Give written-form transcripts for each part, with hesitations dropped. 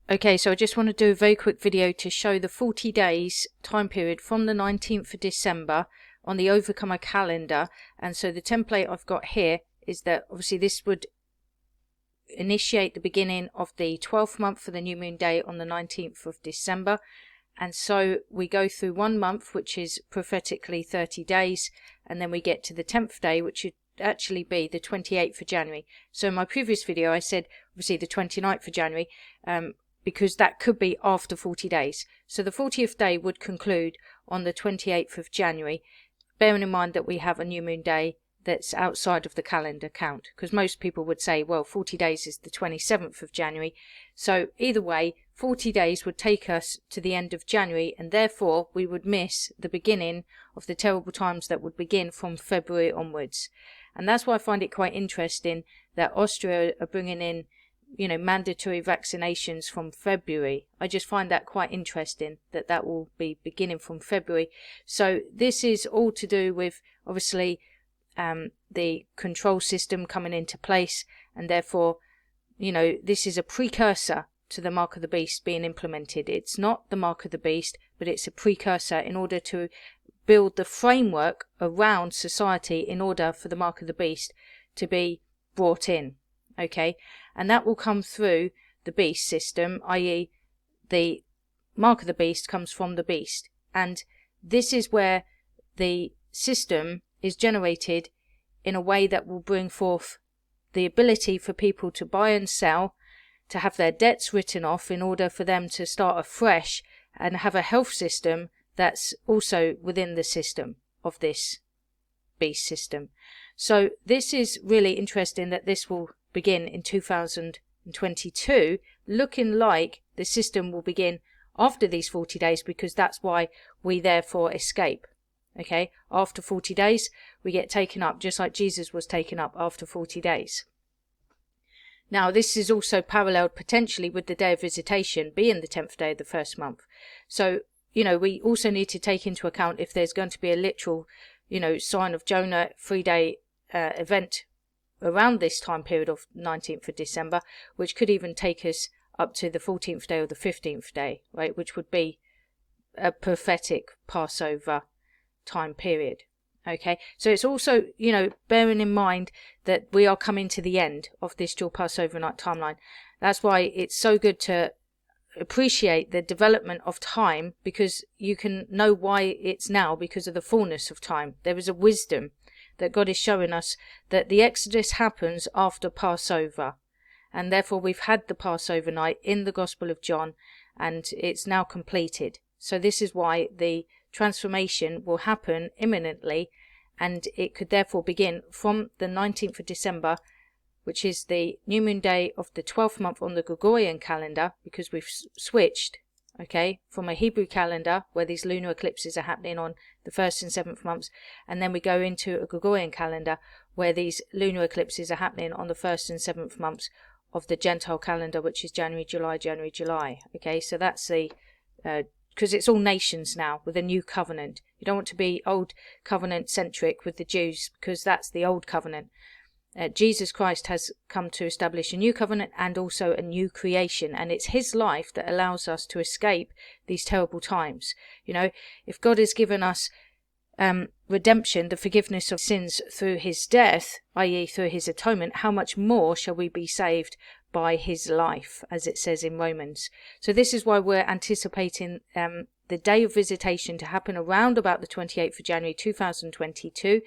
Okay, so I just want to do a very quick video to show the 40 days time period from the 19th of December on the Overcomer calendar. And so the template I've got here is that obviously this would initiate the beginning of the 12th month for the new moon day on the 19th of December. And so we go through 1 month, which is prophetically 30 days, and then we get to the 10th day, which should actually be the 28th of January. So in my previous video I said obviously the 29th of January, because that could be after 40 days. So the 40th day would conclude on the 28th of January, bearing in mind that we have a new moon day that's outside of the calendar count, because most people would say, well, 40 days is the 27th of January. So either way, 40 days would take us to the end of January, and therefore we would miss the beginning of the terrible times that would begin from February onwards. And that's why I find it quite interesting that Austria are bringing in, you know, mandatory vaccinations from February. I just find that quite interesting that that will be beginning from February. So this is all to do with obviously the control system coming into place, and therefore, you know, this is a precursor to the mark of the beast being implemented. It's not the mark of the beast, but it's a precursor in order to build the framework around society in order for the mark of the beast to be brought in. Okay, and that will come through the beast system, i.e. the mark of the beast comes from the beast, and this is where the system is generated in a way that will bring forth the ability for people to buy and sell, to have their debts written off in order for them to start afresh and have a health system that's also within the system of this beast system. So this is really interesting that this will begin in 2022, looking like the system will begin after these 40 days, because that's why we therefore escape. Okay, after 40 days we get taken up, just like Jesus was taken up after 40 days. Now this is also paralleled potentially with the day of visitation being the 10th day of the first month. So, you know, we also need to take into account if there's going to be a literal, you know, sign of Jonah 3-day event around this time period of 19th of December, which could even take us up to the 14th day or the 15th day, right, which would be a prophetic Passover time period. Okay, so it's also, you know, bearing in mind that we are coming to the end of this dual Passover night timeline. That's why it's so good to appreciate the development of time, because you can know why it's now, because of the fullness of time. There is a wisdom that God is showing us, that the Exodus happens after Passover, and therefore we've had the Passover night in the Gospel of John, and it's now completed. So this is why the transformation will happen imminently, and it could therefore begin from the 19th of December, which is the new moon day of the 12th month on the Gregorian calendar, because we've switched, okay, from a Hebrew calendar where these lunar eclipses are happening on the 1st and 7th months, and then we go into a Gregorian calendar where these lunar eclipses are happening on the 1st and 7th months of the Gentile calendar, which is January, July, January, July. Okay, so that's the because it's all nations now with a new covenant. You don't want to be old covenant centric with the Jews, because that's the old covenant. Jesus Christ has come to establish a new covenant and also a new creation, and it's his life that allows us to escape these terrible times. You know, if God has given us redemption, the forgiveness of sins through his death, i.e. through his atonement, how much more shall we be saved by his life, as it says in Romans. So this is why we're anticipating the day of visitation to happen around about the 28th of January 2022,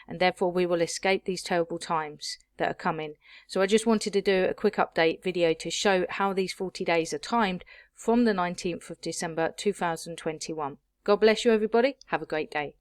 and therefore we will escape these terrible times that are coming. So I just wanted to do a quick update video to show how these 40 days are timed from the 19th of December 2021. God bless you everybody. Have a great day.